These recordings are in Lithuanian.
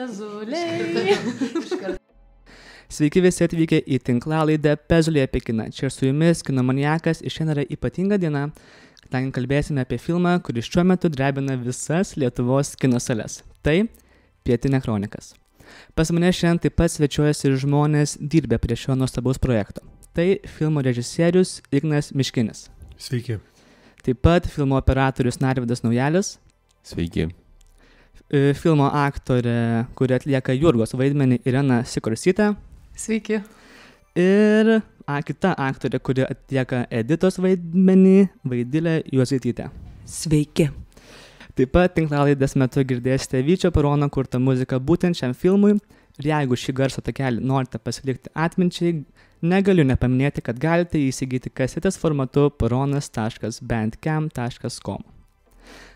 Pezuliai. Sveiki visi atvykę į tinklalaidę Pezuliai apie kiną. Čia su jumis kinomaniakas ir šiandien yra ypatinga diena, kadangi kalbėsime apie filmą, kuris šiuo metu drebina visas Lietuvos kino sales. Tai Pietinia kronikas. Pas mane šiandien taip pat svečiuojasi ir žmonės dirbę prie šio nuostabaus projekto. Tai filmo režisierius Ignas Miškinis. Sveiki. Taip pat filmo operatorius Narvydas Naujalis. Sveiki. Filmo aktorė, kuri atlieka Jurgos vaidmenį, Irena Sikorsytė. Sveiki. Ir kita aktorė, kuri atlieka Editos vaidmenį, Vaidilė Juozaitytė. Sveiki. Taip pat tinklalaidės metu girdėsite Vyčio Perono kurtą muziką būtent šiam filmui. Ir jeigu šį garso takelį norite pasilikti atminčiai, negaliu nepaminėti, kad galite įsigyti kasetės formatu peronas.bandcamp.com.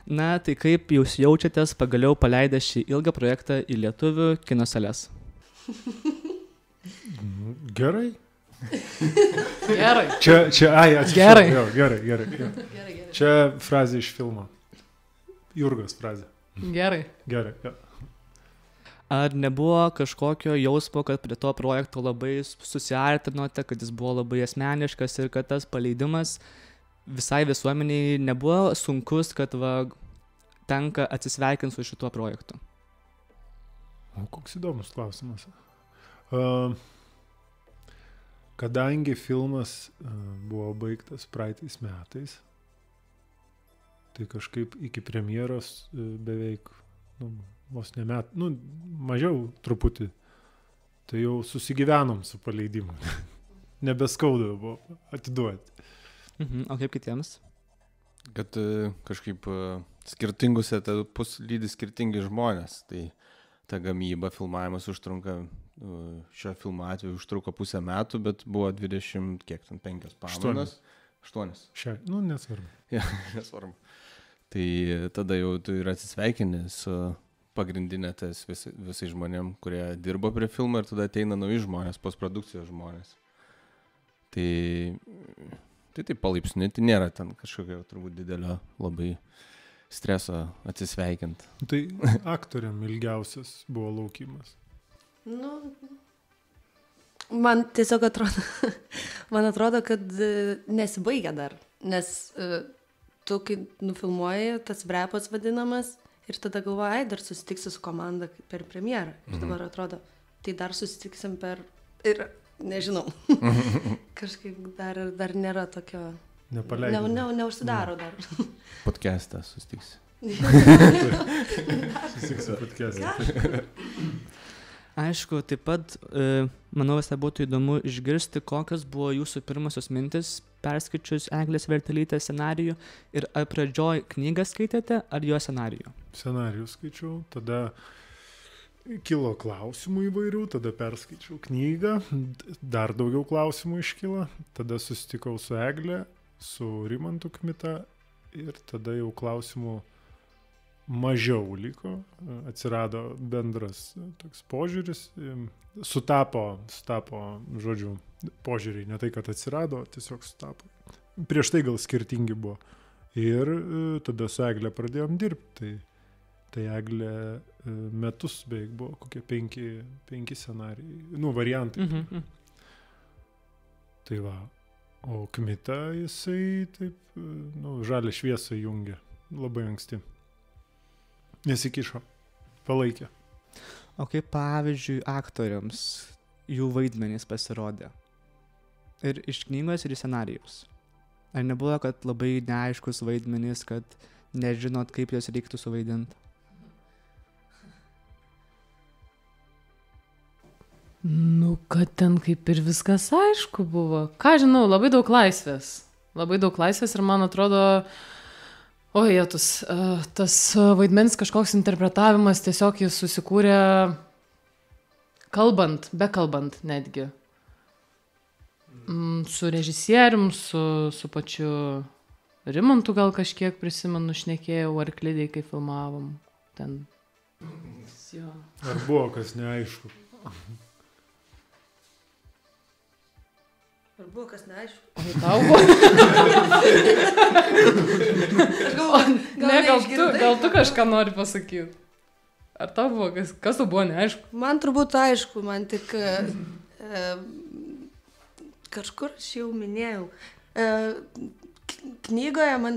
Na, tai kaip jūs jaučiatės pagaliau paleidę šį ilgą projektą į lietuvių kino sales? Gerai. Gerai. Gerai. Jo, gerai. Čia frazė iš filmo. Jurgos frazė. Gerai. Gerai. Jo. Ar nebuvo kažkokio jausmo, kad prie to projekto labai susiartinote, kad jis buvo labai asmeniškas ir kad tas paleidimas visai visuomeniai nebuvo sunkus, kad tenka atsisveikinti su šituo projektu? Koks įdomus klausimas. Kadangi filmas buvo baigtas praeitais metais, tai kažkaip iki premjeros beveik vos ne mažiau truputį, tai jau susigyvenom su paleidimu. Nebeskauda buvo atiduoti. O kaip kitiems? Kad kažkaip skirtingus etapus lydi skirtingi žmonės. Tai ta gamyba, filmavimas užtrunka, šio filmo atveju užtruko 5 metų, bet buvo 25 pamainos. 8. Nesvarbu. Ja, nesvarbu. Tai tada jau tu ir atsisveikini su pagrindinė tas visai žmonėm, kurie dirbo prie filmo, ir tada ateina nauji žmonės, postprodukcijos žmonės. Tai taip palaipsniui, tai nėra ten kažkokio turbūt didelio labai streso atsisveikint. Tai aktoriam ilgiausias buvo laukimas. Man tiesiog atrodo, kad nesibaigia dar, nes tu, kai nufilmuoji, tas vrepas vadinamas, ir tada galvoji, dar susitiksiu su komanda per premjerą. Ir dabar atrodo, tai dar susitiksim ir nežinau, kažkaip dar nėra tokio, neužsidaro dar. Podcastą susitiksi. Susitiksi podcastą. Aišku, taip pat, manau, visai būtų įdomu išgirsti, kokios buvo jūsų pirmosios mintis perskaičius Eglės Vertelytės scenarijų ir ar pradžioj knygą skaitėte, ar jo scenarijų? Scenarijų skaičiau, tada kilo klausimų įvairių, tada perskaičiau knygą, dar daugiau klausimų iškilo, tada susitikau su Egle, su Rimantu Kmita ir tada jau klausimų mažiau liko, atsirado bendras toks požiūris, sutapo, žodžiu, požiūriai, ne tai, kad atsirado, tiesiog sutapo. Prieš tai gal skirtingi buvo. Ir tada su Egle pradėjom dirbti. Tai Egle metus beveik buvo, kokie 5 scenarijai, variantai. Tai va, o Kmita jisai taip, žalią šviesą jungia labai anksti. Nesikišo, palaikė. O kaip pavyzdžiui aktoriams jų vaidmenys pasirodė? Ir iš knygos, ir iš scenarijaus. Ar nebuvo, kad labai neaiškus vaidmenys, kad nežinot, kaip juos reiktų suvaidinti? Kad ten kaip ir viskas aišku buvo. Ką žinau, labai daug laisvės. Ir man atrodo, tas vaidmens kažkoks interpretavimas tiesiog jis susikūrė bekalbant netgi. Su režisierium, su pačiu Rimantu gal kažkiek prisimenu, šnekėjau Arklidėj, kai filmavom. Ten. Ar buvo kas neaišku? Ar buvo kas neaišku? Tau buvo. Gal tu kažką nori pasakyti? Ar tau buvo, kas tau buvo neaišku? Man turbūt aišku, man tik kažkur aš jau minėjau. Knygoje man,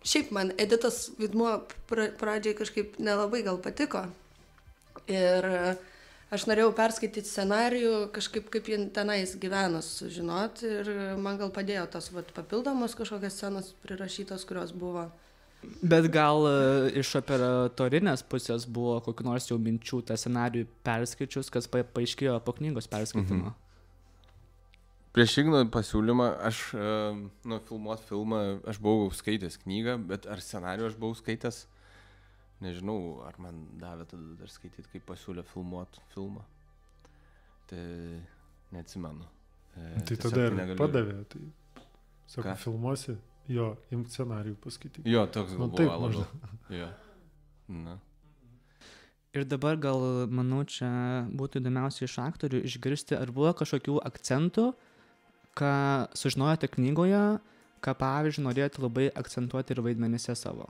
šiaip man Editos vaidmuo pradžiai kažkaip nelabai gal patiko. Ir aš norėjau perskaityti scenarijų, kažkaip kaip jie tenais gyveno sužinoti. Ir man gal padėjo tos papildomos kažkokios scenos prirašytos, kurios buvo. Bet gal iš operatorinės pusės buvo kokių nors jau minčių tą scenarijų perskaičius, kas paaiškėjo po knygos perskaitimo? Prieš Igno pasiūlymą, aš filmuot filmą, aš buvau skaitęs knygą, bet ar scenarijų aš buvau skaitęs, nežinau, ar man davė tada dar skaityti, kaip pasiūlė filmuot filmą. Tai neatsimenu. Tai tada ir padavė, tai sako, filmuosi, jo, imk scenarijų paskaityti. Jo, toks gal buvo labiau. Jo. Na. Ir dabar gal, manau, čia būtų įdomiausia iš aktorių išgirsti, ar buvo kažkokių akcentų, ką sužinojote knygoje, ką pavyzdžiui norėjote labai akcentuoti ir vaidmenyse savo.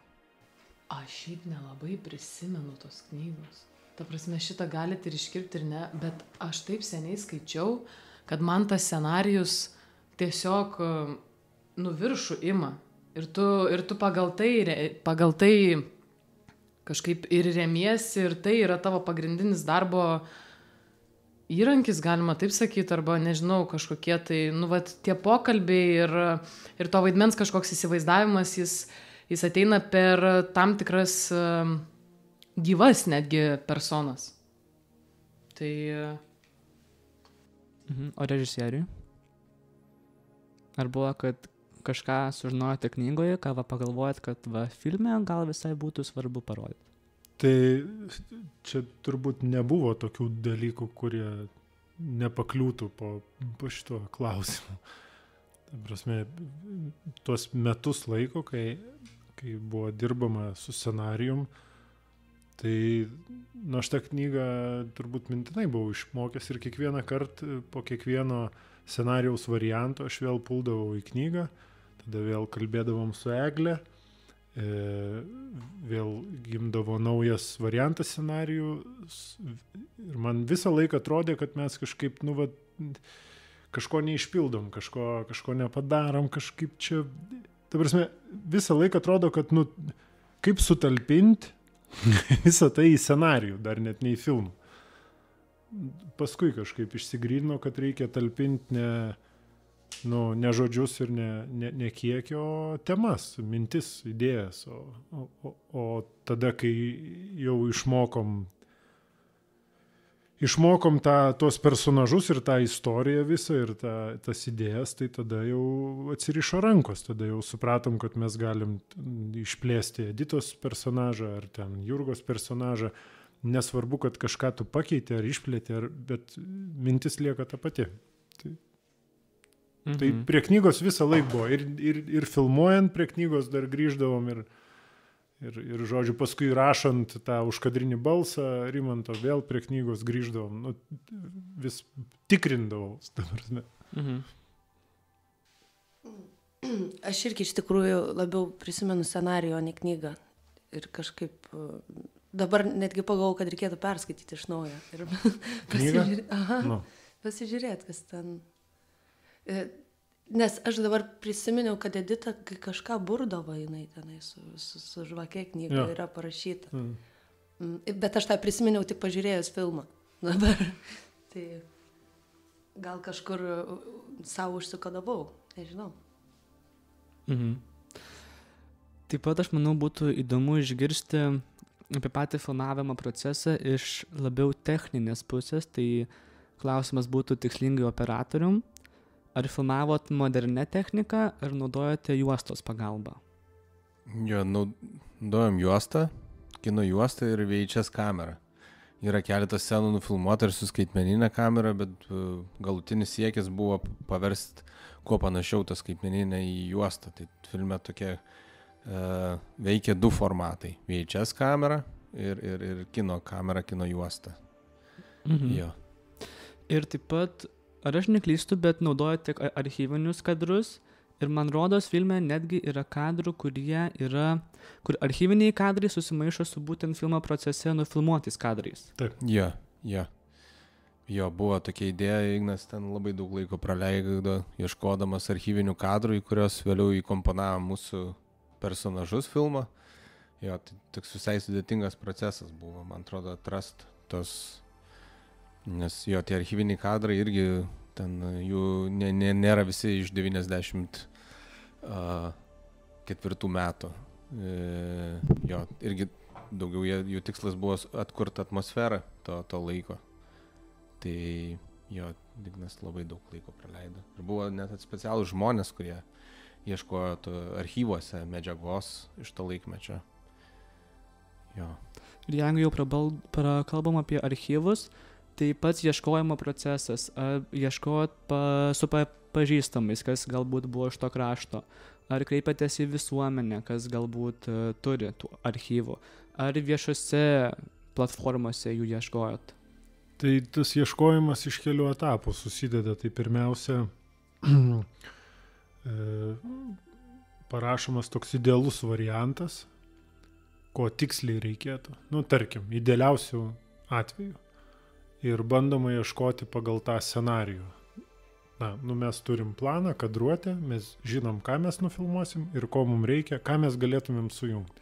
Aš šiaip nelabai prisimenu tos knygos. Ta prasme, šitą galite ir iškirpti ir ne, bet aš taip seniai skaičiau, kad man tas scenarijus tiesiog viršų ima. Ir tu pagal tai kažkaip ir remiesi, ir tai yra tavo pagrindinis darbo įrankis, galima taip sakyti, arba nežinau, kažkokie tai, tie pokalbiai ir to vaidmens kažkoks įsivaizdavimas, jis ateina per tam tikras gyvas netgi personas. Tai... O režisieriui? Ar buvo, kad kažką sužinojote knygoje, ką pagalvojat, kad filme gal visai būtų svarbu parodyti? Tai čia turbūt nebuvo tokių dalykų, kurie nepakliūtų po šito klausimu. Ta prasme, tuos metus laiko, kai buvo dirbama su scenarijum, tai aš tą knygą turbūt mintinai buvau išmokęs ir kiekvieną kartą po kiekvieno scenarijaus varianto aš vėl puldavau į knygą, tada vėl kalbėdavom su Egle, vėl gimdavo naujas variantas scenarijų ir man visą laiką atrodė, kad mes kažkaip, kažko neišpildom, kažko nepadarom, kažkaip čia, ta prasme, visą laiką atrodo, kad, kaip sutalpinti visą tai į scenarijų, dar net ne į filmą. Paskui kažkaip išsigrynino, kad reikia talpinti ne žodžius ir ne kiekio, o temas, mintis, idėjas. O tada, kai jau išmokom tuos personažus ir tą istoriją visą ir tas idėjas, tai tada jau atsirišo rankos, tada jau supratom, kad mes galim išplėsti Editos personažą ar ten Jurgos personažą. Nesvarbu, kad kažką tu pakeitė ar išplėtė, bet mintis lieka ta pati. Tai prie knygos visą laiką buvo. Ir filmuojant prie knygos dar grįždavom ir žodžiu, paskui rašant tą užkadrinį balsą Rimanto vėl prie knygos grįždavom. Vis tikrindavau. Aš irgi iš tikrųjų labiau prisimenu scenarijų, o ne knygą. Ir kažkaip dabar netgi pagalvojau, kad reikėtų perskaityti iš naujo. Ir pasižiūrėti, kas ten... Nes aš dabar prisiminiau, kad Edita, kai kažką burdavo, jinai tenai su žvakė knyga yra parašyta. Bet aš tą prisiminiau tik pažiūrėjus filmą. Dabar tai gal kažkur savo užsikodavau, nežinau. Taip pat aš manau būtų įdomu išgirsti apie patį filmavimo procesą iš labiau techninės pusės, tai klausimas būtų tikslingai operatorium. Ar filmavot modernę techniką, ar naudojate juostos pagalbą? Jo, naudojom juostą, kino juostą ir VHS kamerą. Yra keletas scenų nufilmuota ir su skaitmeninė kamera, bet galutinis siekis buvo paversti kuo panašiau tą skaitmeninę į juostą. Tai filme tokie veikia du formatai. VHS kamera ir kino kamera, kino juosta. Jo. Ir taip pat, ar aš neklystu, bet naudojate tiek archyvinius kadrus, Ir man rodos, filme netgi yra kadrų, kur archyviniai kadrai susimaišo su būtent filmo procese nufilmuotais kadrais. Jo, buvo tokia idėja, Ignas ten labai daug laiko praleido, ieškodamas archyvinių kadrų, į kurios vėliau įkomponavo mūsų personažus filmą. Jo, tai toks visai sudėtingas procesas buvo, man atrodo, atrast tos, nes jo, tie archyviniai kadrai irgi ten jų nėra visi iš 94 metų. Jo, irgi daugiau jų tikslas buvo atkurti atmosferą to laiko. Tai jo, Ignas labai daug laiko praleido. Ir buvo net specialūs žmonės, kurie ieškojo archyvuose medžiagos iš to laikmečio. Jo. Ir jeigu jau prakalbam apie archyvus, tai pats ieškojimo procesas, ar ieškojot su pažįstamais, kas galbūt buvo iš to krašto, ar kreipėtės į visuomenę, kas galbūt turi tų archyvų, ar viešose platformose jų ieškojot? Tai tas ieškojimas iš kelių etapų susideda. Tai pirmiausia, parašomas toks idealus variantas, ko tiksliai reikėtų. Tarkim, idealiausių atveju. Ir bandoma ieškoti pagal tą scenarijų. Mes turim planą, kadruotę, mes žinom, ką mes nufilmuosim ir ko mums reikia, ką mes galėtumėm sujungti.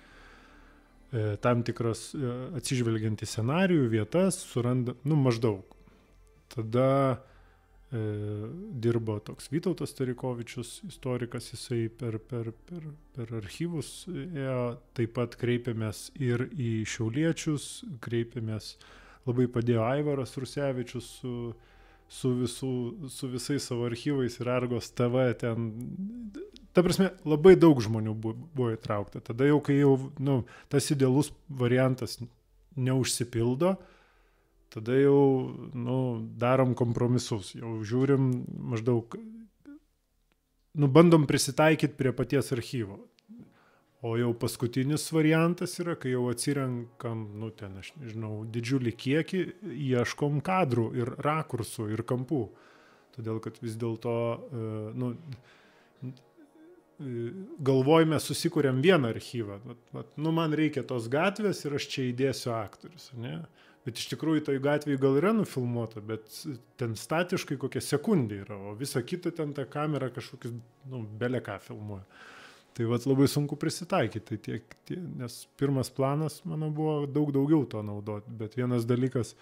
Tam tikras atsižvelgiant į scenarijų, vietas, suranda, maždaug. Tada dirbo toks Vytautas Tarikovičius, istorikas, jisai per archyvus ėjo, taip pat kreipėmės ir į šiauliečius, labai padėjo Aivaras Rusevičius su visais savo archyvais ir Argos TV ten. Ta prasme, labai daug žmonių buvo įtraukta. Tada jau, kai tas idealus variantas neužsipildo, tada jau darom kompromisus. Jau žiūrim maždaug, bandom prisitaikyti prie paties archyvo. O jau paskutinis variantas yra, kai jau atsirenkam, aš nežinau, didžiulį kiekį, ieškom kadrų ir rakursų ir kampų. Todėl, kad vis dėlto, galvojame, susikuriam vieną archyvą. Man reikia tos gatvės ir aš čia įdėsiu aktorius. Ne? Bet iš tikrųjų toj gatvėje gal yra nufilmuota, bet ten statiškai kokia sekundė yra, o visa kita ten ta kamera kažkokius, beleką filmuoja. Tai labai sunku prisitaikyti, nes pirmas planas, mano, buvo daug daugiau to naudoti, bet vienas dalykas,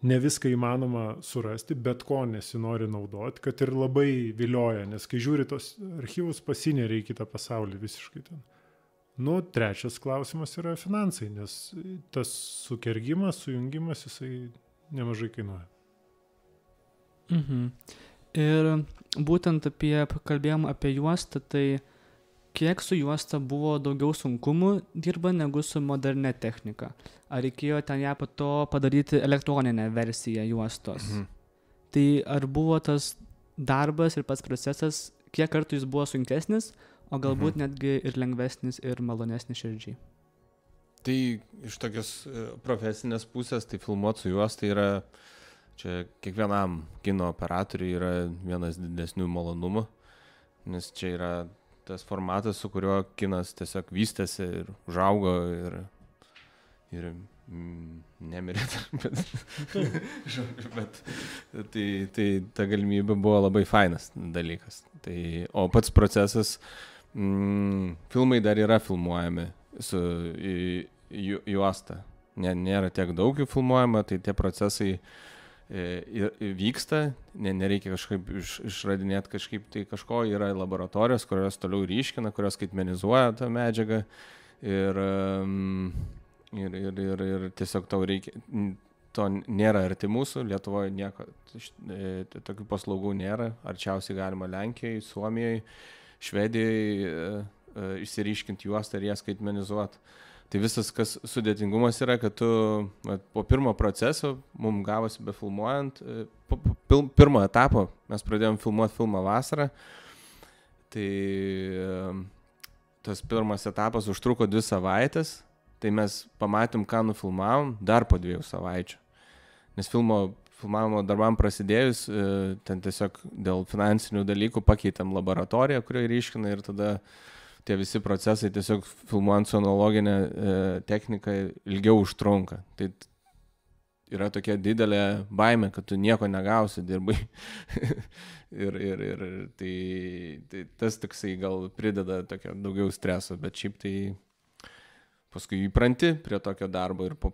ne viską įmanoma surasti, bet ko nesinori naudoti, kad ir labai vilioja, nes kai žiūri tos archyvus, pasinėria į kitą pasaulį visiškai ten. Trečias klausimas yra finansai, nes tas sukergimas, sujungimas, jisai nemažai kainuoja. Ir būtent kalbėjom apie juostą, tai kiek su juosta buvo daugiau sunkumų dirba negu su modernia technika? Ar reikėjo ten ją po to padaryti elektroninę versiją juostos? Tai ar buvo tas darbas ir pats procesas, kiek kartų jis buvo sunkesnis, o galbūt netgi ir lengvesnis ir malonesnis širdžiai? Tai iš tokios profesinės pusės, tai filmuoti su juosta yra, čia kiekvienam kino operatoriui yra vienas didesnių malonumų, nes čia yra tas formatas, su kuriuo kinas tiesiog vystėsi ir užaugo ir nemirė. Bet tai ta galimybė buvo labai fainas dalykas. O pats procesas, filmai dar yra filmuojami su juosta. Nėra tiek daug jų filmuojama, tai tie procesai vyksta, nereikia kažkaip išradinėti kažko, yra laboratorijos, kurios toliau ryškina, kurios skaitmenizuoja tą medžiagą ir tiesiog tau reikia, to nėra arti mūsų, Lietuvoje nieko, tokių paslaugų nėra, arčiausiai galima Lenkijoje, Suomijoje, Švedijoje išsiryškinti juostą ir ją skaitmenizuoti. Tai visas, kas sudėtingumas yra, kad tu po pirmo proceso, mums gavosi befilmuojant, po pirmo etapo mes pradėjom filmuoti filmą vasarą, tai tas pirmas etapas užtruko 2 savaitės, tai mes pamatėm, ką nufilmavom dar po 2 savaičių. Nes filmavimo darbam prasidėjus, ten tiesiog dėl finansinių dalykų pakeitėm laboratoriją, kurioje ryškina ir tada tie visi procesai tiesiog filmuojant su analoginė technika ilgiau užtrunka. Tai yra tokia didelė baimė, kad tu nieko negausi, dirbai. ir tai tas toksai gal prideda tokio daugiau streso, bet šiaip tai paskui įpranti prie tokio darbo ir po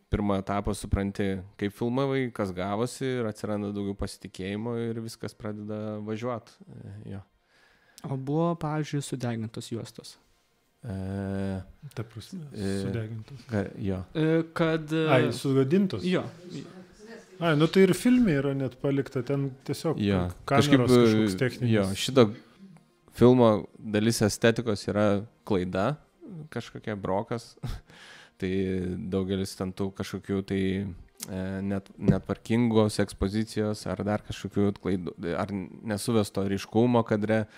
pirmo etapo supranti, kaip filmavai, kas gavosi ir atsiranda daugiau pasitikėjimo ir viskas pradeda važiuoti. Jo. O buvo, pavyzdžiui, sudegintos juostos. Ta prasme, sudegintos. Jo. Kad... Ai, sugadintos? Jo. Ai, nu tai ir filme yra net palikta, ten tiesiog kameros kažkoks techninis. Jo, šito filmo dalis estetikos yra klaida, kažkokia brokas. Tai daugelis ten tų kažkokių tai netvarkingos ekspozicijos ar dar kažkokių klaidų, ar nesuvesto ryškumo kadre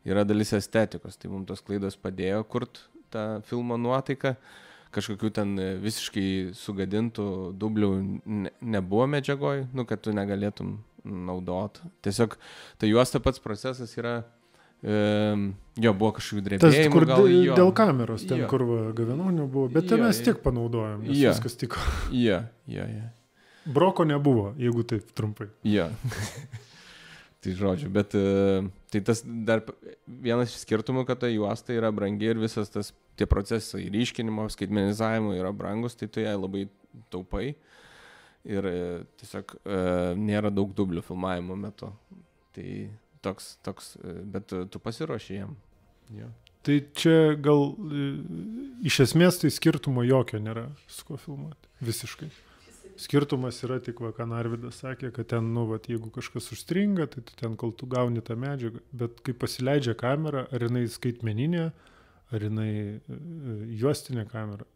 yra dalis estetikos. Tai mums tos klaidos padėjo kurt tą filmo nuotaiką. Kažkokių ten visiškai sugadintų dublių nebuvo medžiagoj, kad tu negalėtum naudot. Tiesiog ta juosta pats procesas yra, jo, buvo kažkokių drebėjimų. Tas, kur dėl kameros, ten kur gavenonių buvo, bet ten mes tiek panaudojom, nes viskas tiko. Jo. Broko nebuvo, jeigu taip trumpai. Jo. Tai žodžiu, bet tai tas dar vienas iš skirtumų, kad ta juosta yra brangi ir visas tas tie procesai ryškinimo, skaitmenizavimo yra brangus, tai tu ją labai taupai ir tiesiog nėra daug dublių filmavimo metu. Tai toks, bet tu pasiruoši jam. Jo. Tai čia gal iš esmės tai skirtumo jokio nėra su kuo filmuoti, visiškai. Skirtumas yra tik, ką Narvydas sakė, kad ten, jeigu kažkas užstringa, tai tu ten, kol tu gauni tą medžiagą, bet kai pasileidžia kamera, ar jinai skaitmeninė, ar jinai juostinė kamera,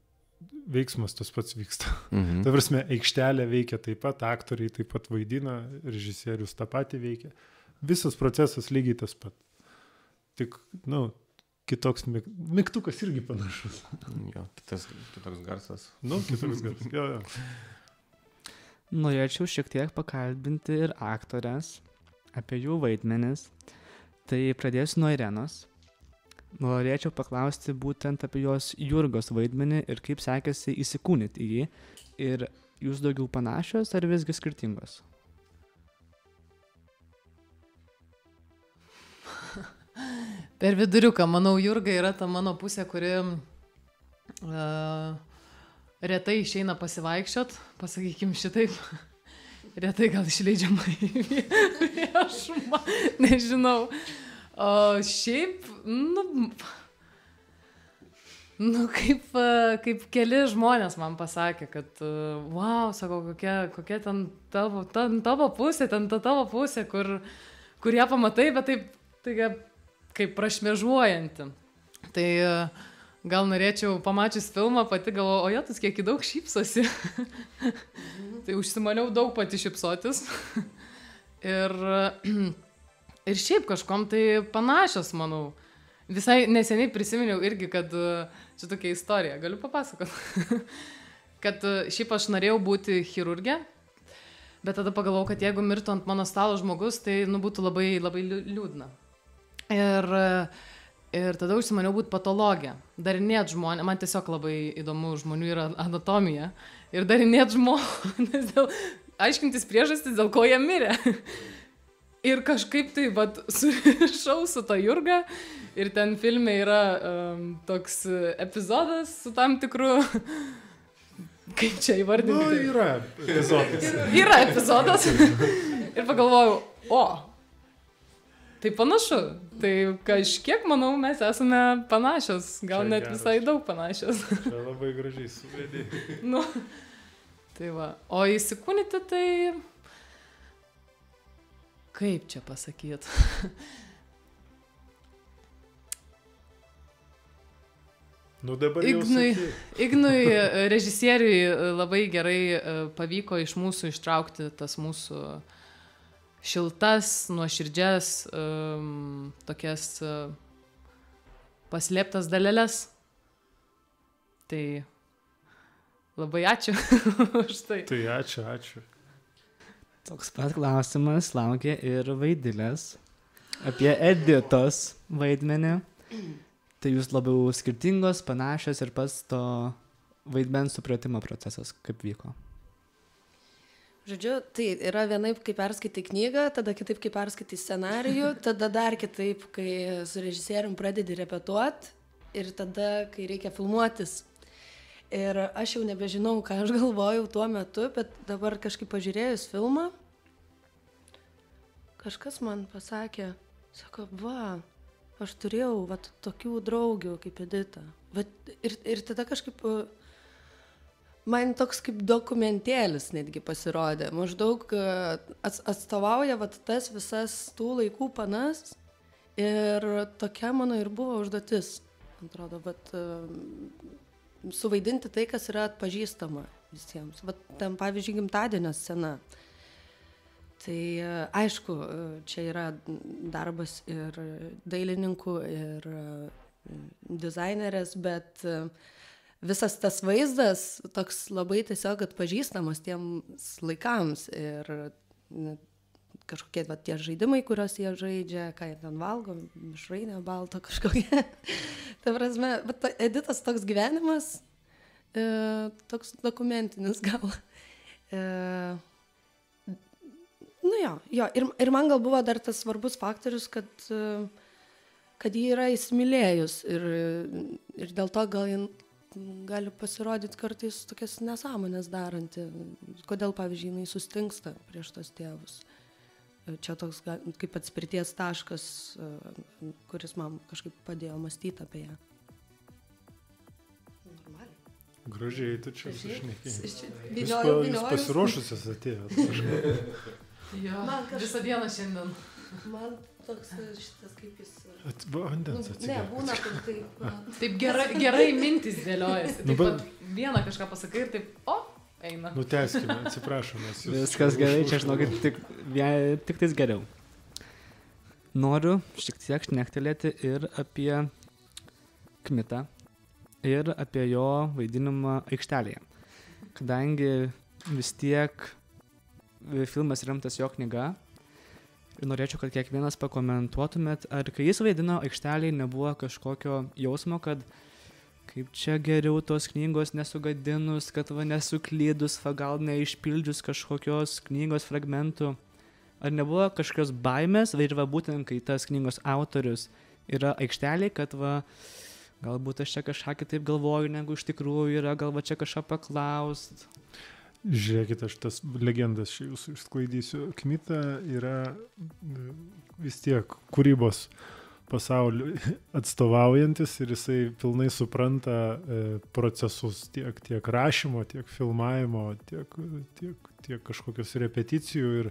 veiksmas tas pats vyksta. Mhm. Ta prasme, aikštelė veikia taip pat, aktoriai taip pat vaidina, režisierius tą patį veikia. Visas procesas lygiai tas pat. Tik, kitoks mygtukas irgi panašus. Jo, kitoks garsas. Kitoks garsas, jo. Norėčiau šiek tiek pakalbinti ir aktorės apie jų vaidmenis. Tai pradėsiu nuo Irenos. Norėčiau paklausti būtent apie jos Jurgos vaidmenį ir kaip sekėsi įsikūnyti į jį. Ir jūs daugiau panašios ar visgi skirtingos? Per viduriuką, manau, Jurga yra ta mano pusė, kuri retai išeina pasivaikščiot, pasakykim šitaip, retai gal išleidžiama į viešumą, nežinau. O šiaip, kaip keli žmonės man pasakė, kad wow, sako, kokia ten tavo pusė, kur ją pamatai, bet taip kaip prašmėžuojanti. Tai gal norėčiau pamačius filmą, pati galvoju, o jėtus kiek daug šypsosi. Tai užsimaniau daug pati šypsotis. Ir šiaip kažkom tai panašios, manau. Visai neseniai prisiminiau irgi, kad čia tokia istorija, galiu papasakoti. Kad šiaip aš norėjau būti chirurgė, bet tada pagalvojau, kad jeigu mirtų ant mano stalo žmogus, tai būtų labai, labai liūdna. Ir tada užsimaniau būti patologė. Darinėt žmonės, man tiesiog labai įdomu žmonių yra anatomija. Ir darinėt žmonės, aiškintis priežastis, dėl ko jie mirė. Ir kažkaip tai surišau su ta Jurga. Ir ten filme yra toks epizodas su tam tikru... Kaip čia įvardinti? Yra epizodas. Yra epizodas. Ir pagalvojau, tai panašu. Tai kažkiek, manau, mes esame panašios. Gal net visai daug panašios. Čia labai gražiai suvedė. Tai va. O įsikūnyti tai... Kaip čia pasakyti? Dabar jau Ignui, režisieriui, labai gerai pavyko iš mūsų ištraukti tas mūsų šiltas, nuoširdžias, tokias paslėptas daleles. Tai labai ačiū už tai. Tai ačiū. Toks pat klausimas laukia ir Vaidilės apie Editos vaidmenį. Tai jūs labiau skirtingos, panašios ir pats to vaidmens supratimo procesas kaip vyko. Žodžiu, tai yra vienaip, kai perskaitai knygą, tada kitaip, kai perskaitai scenarijų, tada dar kitaip, kai su režisierium pradedi repetuoti ir tada, kai reikia filmuotis. Ir aš jau nebežinau, ką aš galvojau tuo metu, bet dabar kažkaip pažiūrėjus filmą, kažkas man pasakė, sako, va, aš turėjau tokių draugių kaip Edita. Ir tada kažkaip man toks kaip dokumentėlis netgi pasirodė. Maždaug atstovauja tas visas tų laikų panas ir tokia mano ir buvo užduotis. Atrodo, suvaidinti tai, kas yra atpažįstama visiems. Ten, pavyzdžiui, gimtadienio scena. Tai aišku, čia yra darbas ir dailininkų, ir dizainerės, bet visas tas vaizdas toks labai tiesiog atpažįstamas tiems laikams ir kažkokie tie žaidimai, kuriuos jie žaidžia, ką jie ten valgo, mišrainė balto kažkokia. Ta prasme, Editos toks gyvenimas, toks dokumentinis gal. Jo, ir man gal buvo dar tas svarbus faktorius, kad jį yra įsimylėjus ir dėl to gal jį gali pasirodyti kartais tokias nesąmonės daranti. Kodėl, pavyzdžiui, jinai sustingsta prieš tos tėvus. Čia toks kaip atspirties taškas, kuris man kažkaip padėjo mąstyti apie ją. Normaliai. Gražiai, tu čia sušnekėjai. Jūs pasiruošusios atėjot. Jo, visą dieną šiandien. Man toks šitas kaip jis... Vandens atsigert. Ne, būna taip. Taip gerai mintis dėliojasi. Taip pat vieną kažką pasakai ir taip, eina. Tęskime, atsiprašom. Viskas gerai, čia žinokit, tik tais geriau. Noriu šiek tiek šnektelėti ir apie Kmitą ir apie jo vaidinimą aikštelėje. Kadangi vis tiek filmas remtas jo knyga, ir norėčiau, kad kiekvienas pakomentuotumėt, ar kai jis vaidino aikštelėje nebuvo kažkokio jausmo, kad kaip čia geriau tos knygos nesugadinus, kad nesuklydus, gal neišpildžius kažkokios knygos fragmentų. Ar nebuvo kažkokios baimės, ir būtent kai tas knygos autorius yra aikštelėje, kad galbūt aš čia kažką kitaip galvoju, negu iš tikrųjų yra, gal čia kažką paklaust. Žiūrėkit, aš tas legendas čia jūsų išsklaidysiu. Kmita yra vis tiek kūrybos pasauliu atstovaujantis ir jisai pilnai supranta procesus tiek rašymo, tiek filmavimo, tiek kažkokios repeticijų. Ir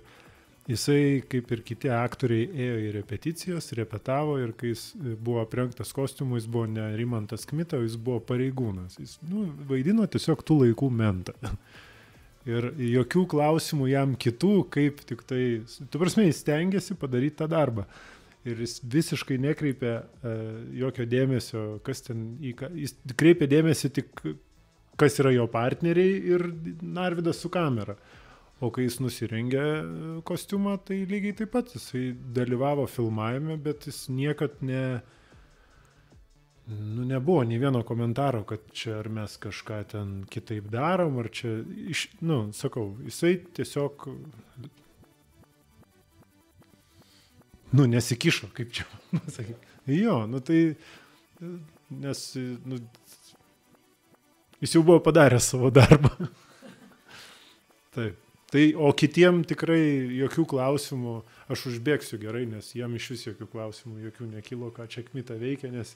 jisai, kaip ir kiti aktoriai, ėjo į repeticijas, repetavo ir kai jis buvo aprengtas kostiumu, jis buvo ne Rimantas Kmita, jis buvo pareigūnas. Jis vaidino tiesiog tų laikų mentą. Ir jokių klausimų jam kitų, kaip tik tai, prasme, jis stengiasi padaryti tą darbą. Ir jis visiškai nekreipia jokio dėmesio, kas ten, jis kreipia dėmesį tik, kas yra jo partneriai ir Narvydas su kamera. O kai jis nusirengė kostiumą, tai lygiai taip pat jisai dalyvavo filmavime, bet jis niekad nebuvo nei vieno komentaro, kad čia ar mes kažką ten kitaip darom, ar čia, sakau, jisai tiesiog, nesikišo, kaip čia pasakyti. Jo, tai, nes, jis jau buvo padaręs savo darbą. Taip. Tai, o kitiem tikrai jokių klausimų, aš užbėgsiu gerai, nes jiem iš vis jokių klausimų, jokių nekilo, ką čia Kmita veikia, nes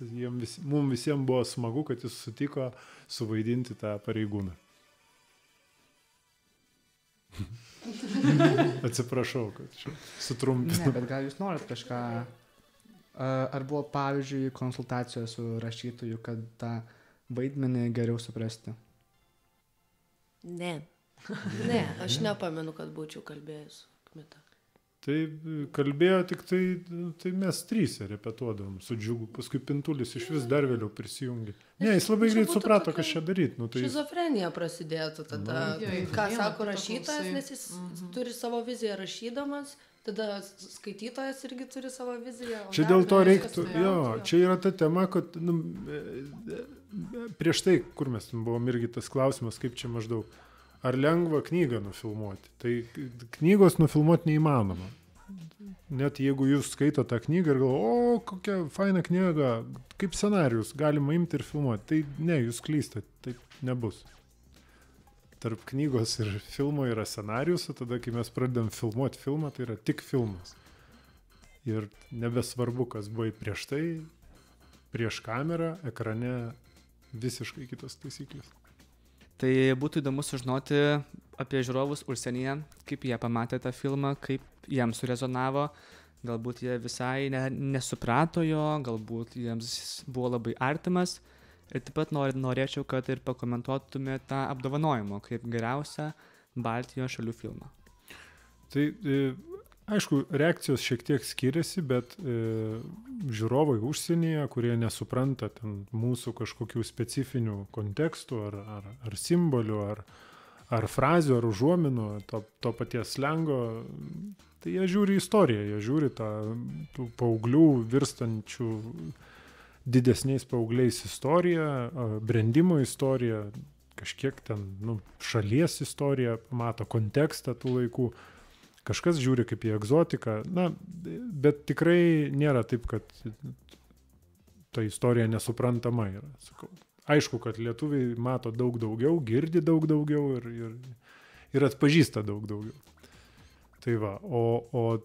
mums visiems buvo smagu, kad jis sutiko suvaidinti tą pareigūną. Atsiprašau, kad čia sutrumpinu. Ne, bet gal jūs norit kažką, ar buvo, pavyzdžiui, konsultacijos su rašytoju, kad tą vaidmenį geriau suprasti? Ne, aš nepamenu, kad būčiau kalbėjęs Kmita. Tai kalbėjo tik tai mes trysia repetuodavom su Džiugu, paskui Pintulis iš vis dar vėliau prisijungė. Ne, jis labai greit suprato, kas čia daryti. Nu, tai... Šizofrenija prasidėtų tada, ką sako rašytojas, nes jis turi savo viziją rašydamas, tada skaitytojas irgi turi savo viziją. Čia dėl to reiktų, čia yra ta tema, kad prieš tai, kur mes buvom irgi tas klausimas, kaip čia maždaug, ar lengva knygą nufilmuoti. Tai knygos nufilmuoti neįmanoma. Net jeigu jūs skaito tą knygą ir galvo, kokia faina knyga, kaip scenarius, galima imti ir filmuoti. Tai ne, jūs klystate, taip nebus. Tarp knygos ir filmo yra scenarius, o tada, kai mes pradedam filmuoti filmą, tai yra tik filmas. Ir nebesvarbu, kas buvo prieš tai, prieš kamerą, ekrane visiškai kitos taisyklės. Tai būtų įdomu sužinoti apie žiūrovus užsienyje, kaip jie pamatė tą filmą, kaip jiems surezonavo, galbūt jie visai nesuprato jo, galbūt jiems buvo labai artimas. Ir taip pat norėčiau, kad ir pakomentuotume tą apdovanojimą kaip geriausią Baltijos šalių filmą. Tai aišku, reakcijos šiek tiek skiriasi, bet žiūrovai užsienyje, kurie nesupranta ten mūsų kažkokių specifinių kontekstų ar simbolių, ar frazių, ar užuominų, to paties slengo, tai jie žiūri istoriją, jie žiūri tų paauglių virstančių didesniais paaugliais istoriją, brendimo istoriją, kažkiek ten šalies istoriją, mato kontekstą tų laikų. Kažkas žiūri kaip į egzotiką, bet tikrai nėra taip, kad ta istorija nesuprantama yra. Sakau. Aišku, kad lietuviai mato daug daugiau, girdi daug daugiau ir atpažįsta daug daugiau. Tai va, o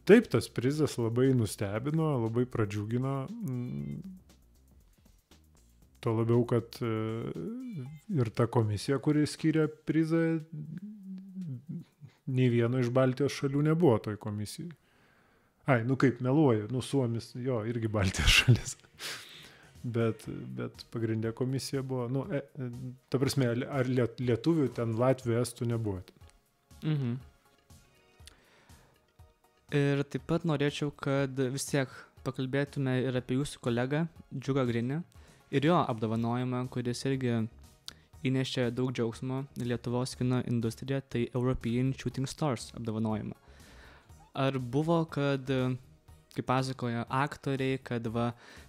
taip tas prizas labai nustebino, labai pradžiugino, tuo labiau, kad ir ta komisija, kuri skyrė prizą, nei vieno iš Baltijos šalių nebuvo toj komisijai. Kaip meluoju, Suomis, irgi Baltijos šalis. Bet pagrindė komisija buvo, ta prasme, ar lietuvių ten, Latvių, Estų nebuvo. Mhm. Ir taip pat norėčiau, kad vis tiek pakalbėtume ir apie jūsų kolegą Džiugą Grinį ir jo apdovanojimą, kuris irgi įnešė daug džiaugsmo Lietuvos kino industriją, tai European Shooting Stars apdovanojimą. Ar buvo, kad, kaip pasakoja aktoriai, kad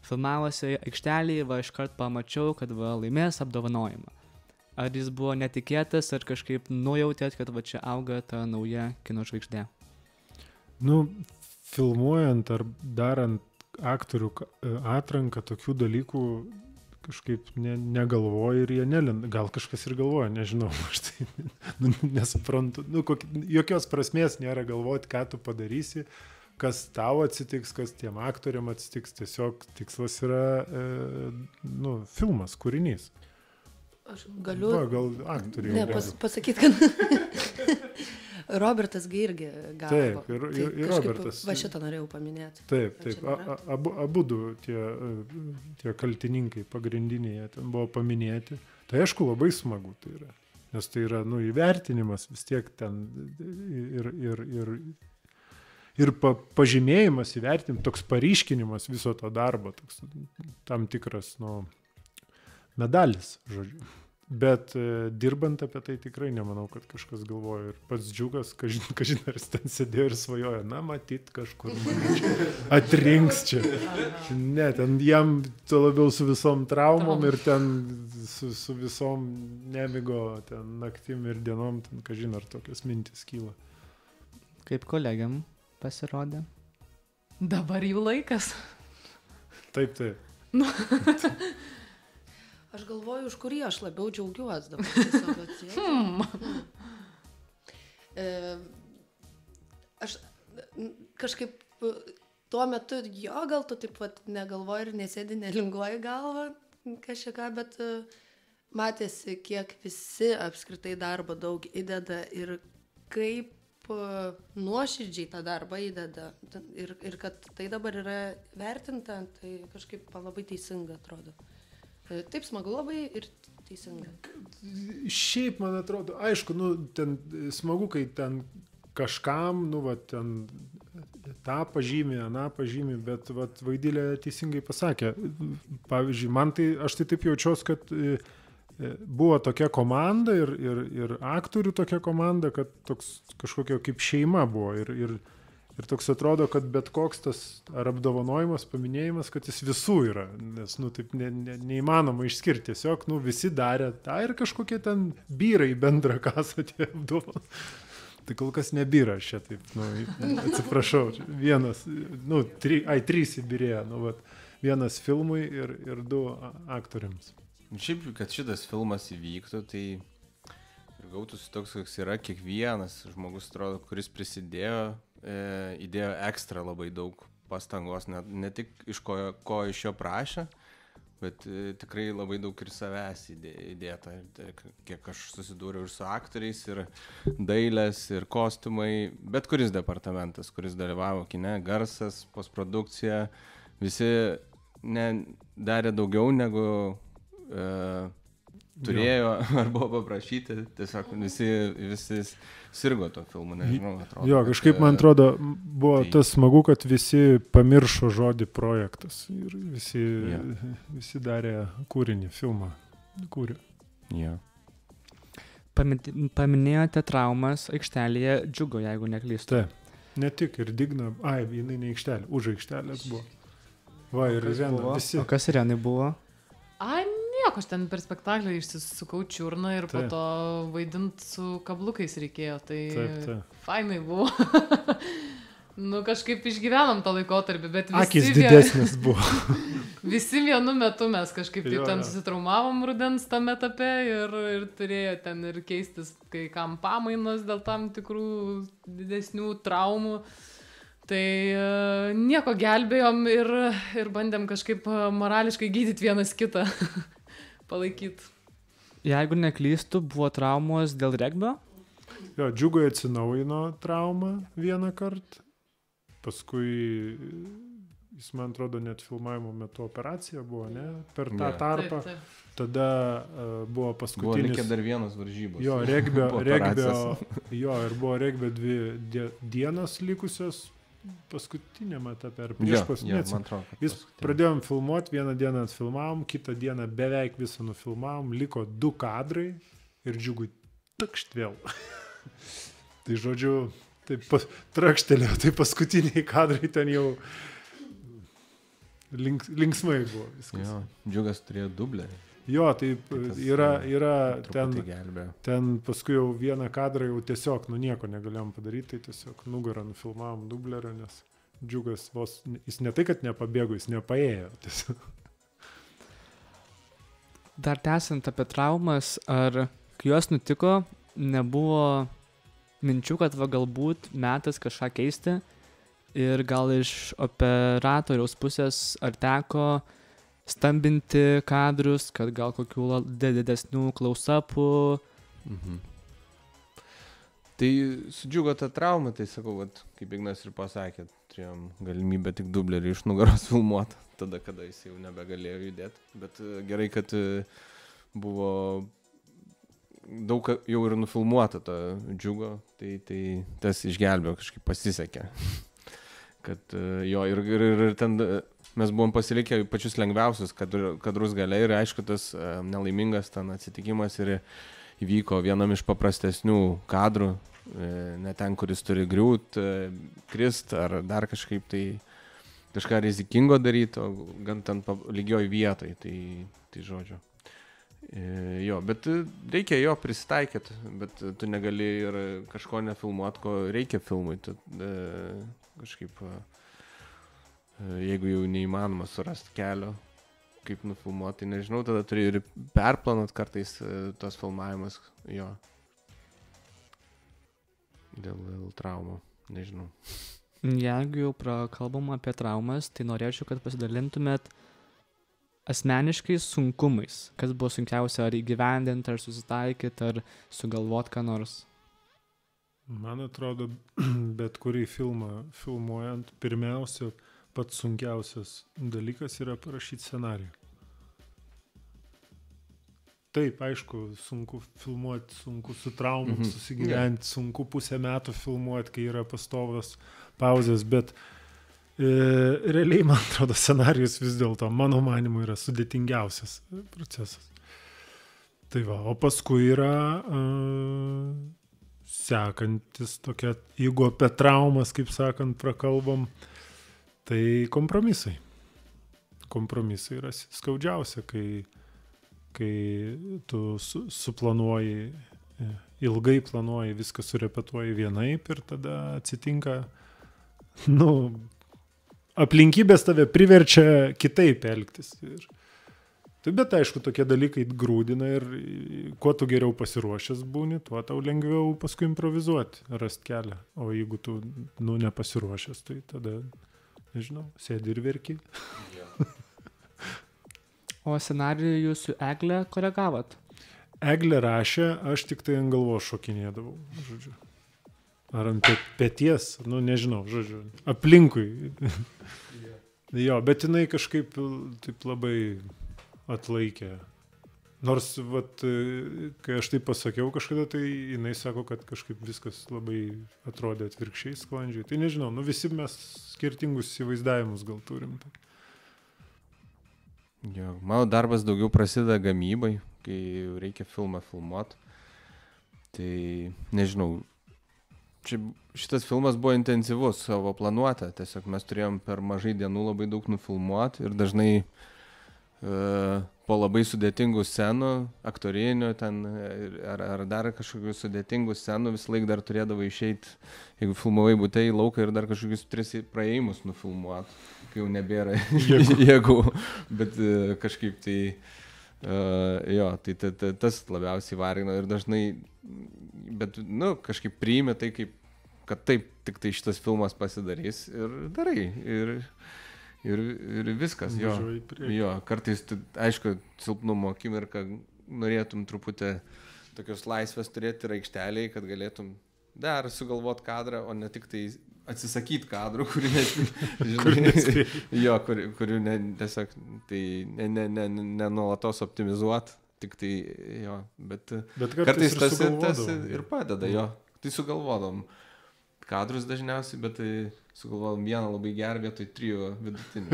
filmavosi aikštelėje, iškart pamačiau, kad laimės apdovanojimą? Ar jis buvo netikėtas, ar kažkaip nujautėt, kad čia auga ta nauja kino žvaigždė? Filmuojant ar darant aktorių atranką, tokių dalykų kažkaip negalvoja ir jie nelenda. Gal kažkas ir galvoja, nežinau, aš tai nesuprantu. Jokios prasmės nėra galvoti, ką tu padarysi, kas tau atsitiks, kas tiem aktoriam atsitiks. Tiesiog tikslas yra filmas, kūrinys. Aš galiu... gal aktoriai. Pasakyti, kad... Robertas irgi gavo. Taip, ir Robertas. Šitą norėjau paminėti. Taip. Abudu tie kaltininkai pagrindiniai ten buvo paminėti. Tai aišku, labai smagu tai yra. Nes tai yra, įvertinimas vis tiek ten ir pažymėjimas, įvertinimas, toks paryškinimas viso to darbo, toks tam tikras, medalis, žodžiu. Bet dirbant apie tai tikrai nemanau, kad kažkas galvoja. Ir pats Džiugas, kažin ar jis ten sėdėjo ir svajoja, matyt, kažkur mane čia atrinks čia. Ne, ten jam tuo labiau su visom traumom ir ten su visom nemigo ten naktim ir dienom, ten kažin ar tokios mintis kyla. Kaip kolegiam pasirodė? Dabar jų laikas. Taip. Aš galvoju, už kurį aš labiau džiaugiuosi dabar. Aš kažkaip tuo metu, gal tu taip pat negalvoji ir nesėdi, nelinguoji galvą kažką, bet matėsi, kiek visi apskritai darbo daug įdeda ir kaip nuoširdžiai tą darbą įdeda. Ir kad tai dabar yra vertinta, tai kažkaip labai teisinga atrodo. Taip smagu labai ir teisinga. Šiaip, man atrodo, aišku, ten smagu, kai ten kažkam, nu, va, ten tą pažymį, aną pažymį, bet va, Vaidilė teisingai pasakė. Pavyzdžiui, man tai, aš tai taip jaučiuos, kad buvo tokia komanda ir aktorių tokia komanda, kad toks kažkokia kaip šeima buvo ir toks atrodo, kad bet koks tas ar apdovanojimas, paminėjimas, kad jis visų yra, nes, nu, taip neįmanoma išskirti, tiesiog, nu, visi darė tą ir kažkokie ten byrai bendrą kasą tie apdovanojimai. Tai kol kas nebyra čia taip, nu, atsiprašau, vienas, nu, trys įbyrėjo, nu, vat, vienas filmui ir 2 aktoriams. Šiaip, kad šitas filmas įvyktų, tai ir gautųsi toks, koks yra kiekvienas žmogus, atrodo, kuris prisidėjo, įdėjo ekstra labai daug pastangos, ne tik iš ko iš jo prašė, bet tikrai labai daug ir savęs įdėta. Kiek aš susidūriau ir su aktoriais, ir dailės, ir kostiumai, bet kuris departamentas, kuris dalyvavo kine, garsas, postprodukcija, visi darė daugiau negu turėjo ar buvo paprašyti, tiesiog visi sirgo to filmu, nežinau, atrodo. Jo, kažkaip man atrodo, buvo tas smagu, kad visi pamiršo žodį projektas ir visi darė kūrinį, filmą kūrė. Jo. Paminėjote traumas aikštelėje Džiugo, jeigu neklystu. Taip, ne tik ir Digna, jinai ne aikštelė, už aikštelės buvo. Va, ir Irena, visi. O kas Irenai buvo? Nieko, aš ten per spektaklį išsisukau čiurną ir po to vaidint su kablukais reikėjo, tai fainai buvo. Nu, kažkaip išgyvenom tą laikotarpį, bet akis didesnis buvo. Visi vienu metu mes kažkaip taip ten susitraumavom rudens tame etape ir turėjo ten ir keistis kai kam pamainos dėl tam tikrų didesnių traumų. Tai nieko, gelbėjom ir bandėm kažkaip morališkai gydyti vienas kitą, palaikyti. Jeigu neklystu, buvo traumos dėl regbio? Jo, Džiugoje atsinaujino traumą vieną kartą. Paskui jis, man atrodo, net filmavimo metu operacija buvo, ne? Per tą tarpą. Taip. Tada buvo paskutinis... Buvo likę dar vienas varžybos. Jo, ir buvo regbio 2 dienas likusios paskutiniam etape ar prieš paskutinį. Vis pradėjom filmuoti, vieną dieną atfilmavom, kitą dieną beveik visą nufilmavom, liko 2 kadrai ir Džiugui takšt vėl. Tai žodžiu, taip trakštelėjo, tai paskutiniai kadrai ten jau linksmai buvo viskas. Jo, Džiugas turėjo dublerį. Jo, taip yra ten paskui jau vieną kadrą jau tiesiog, nu nieko negalėjom padaryti, tai tiesiog nugarą nufilmavom dublerio, nes Džiugas jis ne tai, kad nepabėgo, jis nepaėjo tiesiog. Dar tęsiant apie traumas, ar kai jos nutiko, nebuvo minčių, kad galbūt metas kažką keisti ir gal iš operatoriaus pusės ar teko stambinti kadrus, kad gal kokių didesnių close-upų. Tai su Džiugo ta trauma, tai sakau, kad, kaip Ignas ir pasakė, turėjom galimybę tik dublerį iš nugaros filmuoti, tada, kada jis jau nebegalėjo judėti. Bet gerai, kad buvo daug jau ir nufilmuota to Džiugo, tai tas išgelbėjo, kažkaip pasisekė. Kad jo, ir ten mes buvom pasilikę pačius lengviausius kadrus gale ir aišku, tas nelaimingas ten atsitikimas ir įvyko vienam iš paprastesnių kadrų, ne ten, kuris turi griūt, krist ar dar kažkaip tai kažką rizikingo daryti, o gan ten lygioj vietoj, tai žodžiu. Jo, bet reikia jo prisitaikyti, bet tu negali ir kažko nefilmuoti, ko reikia filmui, tu kažkaip... Jeigu jau neįmanoma surasti kelio, kaip nufilmuoti, nežinau, tada turi ir perplanuot kartais tos filmavimas, jo. Dėl traumų, nežinau. Jeigu jau prakalbam apie traumas, tai norėčiau, kad pasidalintumėt asmeniškai sunkumais. Kas buvo sunkiausia, ar įgyvendinti, ar susitaikyti, ar sugalvoti ką nors? Man atrodo, bet kurį filmą filmuojant, pirmiausia, pats sunkiausias dalykas yra parašyti scenarijų. taip, aišku, sunku filmuoti, sunku su traumom susigyventi, sunku pusę metų filmuoti, kai yra pastovas pauzės, bet realiai, man atrodo, scenarijus vis dėlto, mano manimu, yra sudėtingiausias procesas. Tai va, o paskui yra sekantis tokia, jeigu apie traumas, kaip sakant, prakalbam, tai kompromisai. Kompromisai yra skaudžiausia, kai tu suplanuoji, ilgai planuoji, viską surepetuoji vienaip ir tada atsitinka, aplinkybės tave priverčia kitaip elgtis. Bet aišku, tokie dalykai grūdina ir kuo tu geriau pasiruošęs būni, tuo tau lengviau paskui improvizuoti, rasti kelią. O jeigu tu nepasiruošęs, tai tada, nežinau, sėdi ir verki. O scenarijų jūs su Egle koregavot? Eglė rašė, aš tik tai ant galvos šokinėdavau, žodžiu. Ar ant peties, nežinau, žodžiu, aplinkui. Jo, bet jinai kažkaip taip labai atlaikė. Nors, kai aš tai pasakiau kažkada, tai jinai sako, kad kažkaip viskas labai atrodė atvirkščiai sklandžiai. Tai nežinau, visi mes skirtingus įvaizdavimus gal turim. Jo, mano darbas daugiau prasideda gamybai, kai reikia filmą filmuoti. Tai nežinau, šitas filmas buvo intensyvus savo planuota. Tiesiog mes turėjom per mažai dienų labai daug nufilmuoti ir dažnai po labai sudėtingų scenų, aktorinių ten, ar dar kažkokių sudėtingų scenų visą laiką dar turėdavo išeiti, jeigu filmavai būtai į lauką ir dar kažkokius 3 praėjimus nufilmuoti, kai jau nebėra jėgų, bet kažkaip tai, jo, tai tas labiausiai vargino ir dažnai, bet, kažkaip priimi tai, kad taip tik tai šitas filmas pasidarys ir darai, ir viskas, jo, kartais, aišku, silpnumo akimirką norėtum truputį tokios laisvės turėti aikšteliai, kad galėtum dar sugalvot kadrą, o ne tik tai atsisakyti kadrų, kurių tiesiog tai nenuolatos optimizuot, tik tai, jo, bet kartais tas ir padeda, jo, tai sugalvodom kadrus dažniausiai, bet tai sugalvodom vieną labai gerą vietoj 3 vidutinių.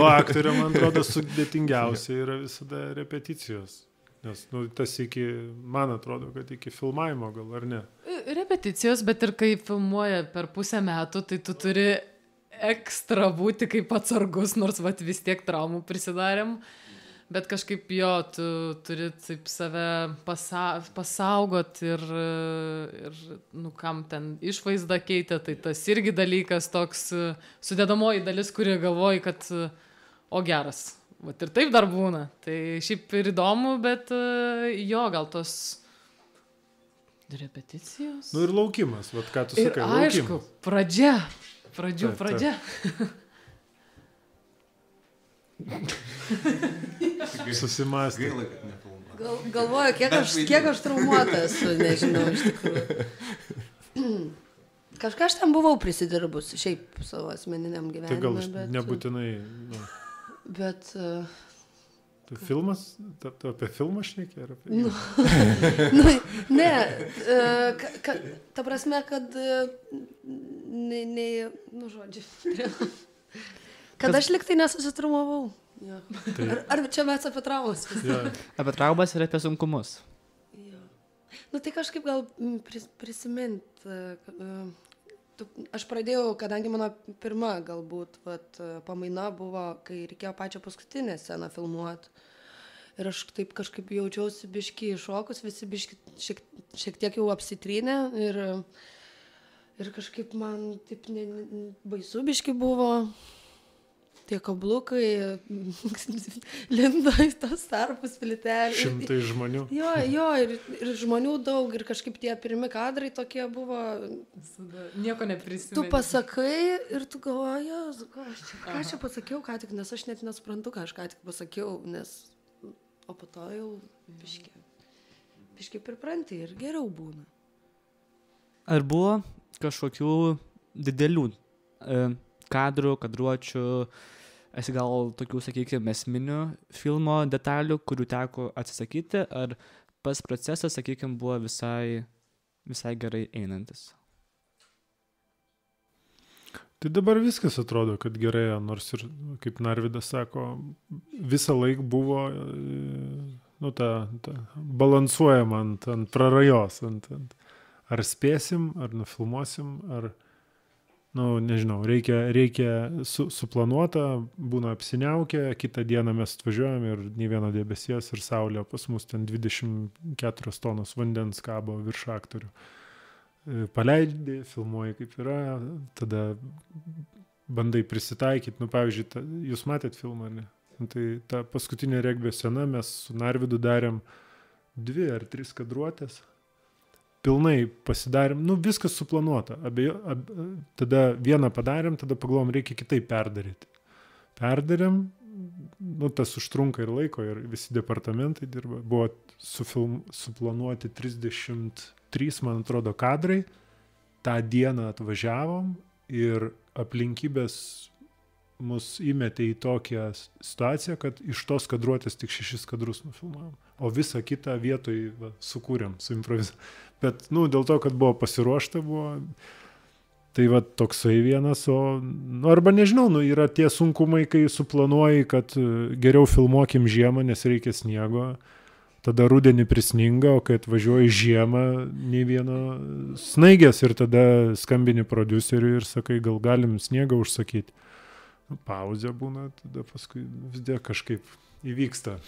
Aktoriam, man atrodo, sudėtingiausia yra visada repeticijos. Nes, man atrodo, kad iki filmavimo gal, ar ne? Repeticijos, bet ir kai filmuoja per pusę metų, tai tu turi ekstra būti kaip atsargus, nors vis tiek traumų prisidarėm. Bet kažkaip tu turi taip save pasaugot ir kam ten išvaizdą keitė, tai tas irgi dalykas toks sudedamoji dalis, kuri galvoji, kad geras. Ir taip dar būna. Tai šiaip ir įdomu, bet gal tos repeticijos. Ir laukimas, ką tu sakai, aišku, pradžia. Susimąstė. Gaila, kad nefilmuoju. Galvoju, kiek aš traumuota esu, nežinau, iš tikrųjų. Kažką aš ten buvau prisidirbus, šiaip savo asmeniniam gyvenime. Tai gal nebūtinai. Bet... Tu filmas, tu apie filmą šneki ar apie... Ne, ta prasme, kad... žodžiu. Kad aš liktai nesusitraumavau. Ja. Ar čia mes apie traumas? Ja. Apie traumas ir apie sunkumus. Ja. Tai kažkaip gal prisiminti. Aš pradėjau, kadangi mano pirma galbūt pamaina buvo, kai reikėjo pačią paskutinę sceną filmuoti. Ir aš taip kažkaip jaučiausi biškį iššokus, visi biškį šiek tiek jau apsitrynė ir kažkaip man taip baisu biškį buvo. Tie kablukai lindo į tos tarpus plytelį. 100 žmonių. Jo, ir žmonių daug, ir kažkaip tie pirmi kadrai tokie buvo. Nieko neprisimenu. Tu pasakai ir tu galvoji, ką aš čia pasakiau, ką tik, nes aš net nesuprantu, ką aš ką tik pasakiau, o po to jau biški pripranti ir geriau būna. Ar buvo kažkokių didelių kadrų, kadruočių, esi gal tokių, sakykime, esminių filmo detalių, kurių teko atsisakyti, ar pas procesas, sakykime, buvo visai gerai einantis? Tai dabar viskas atrodo, kad gerai, nors ir, kaip Narvydas sako, visą laiką buvo, balansuojama ant prarajos, ar spėsim, ar nufilmuosim, ar, nežinau, reikia suplanuota, būna apsiniaukę, kitą dieną mes atvažiuojam ir nei vieno debesies ir saulė, pas mus ten 24 tonos vandens kabo virš aktorių. Paleidži, filmuoji kaip yra, tada bandai prisitaikyti, pavyzdžiui, jūs matėt filmą, ne? Tai ta paskutinė regbio scena, mes su Narvydu darėm 2 ar 3 kadruotės, pilnai pasidarėm, viskas suplanuota, tada vieną padarėm, tada pagalvom, reikia kitaip perdaryti. Perdarėm, tas užtrunka ir laiko, ir visi departamentai dirba, buvo suplanuoti 33, man atrodo, kadrai, tą dieną atvažiavom ir aplinkybės mus įmetė į tokią situaciją, kad iš tos kadruotės tik 6 kadrus nufilmavom, o visą kitą vietoj sukūrėm, suimprovizavom. Bet, dėl to, kad buvo pasiruošta, tai toksai vienas, arba nežinau, yra tie sunkumai, kai suplanuoji, kad geriau filmuokim žiemą, nes reikia sniego, tada rudenį prisninga, o kai atvažiuoji žiemą, nei vieno snaigės ir tada skambini prodiuseriui ir sakai, gal galim sniegą užsakyti. Pauzė būna, tada paskui vis tiek kažkaip įvyksta.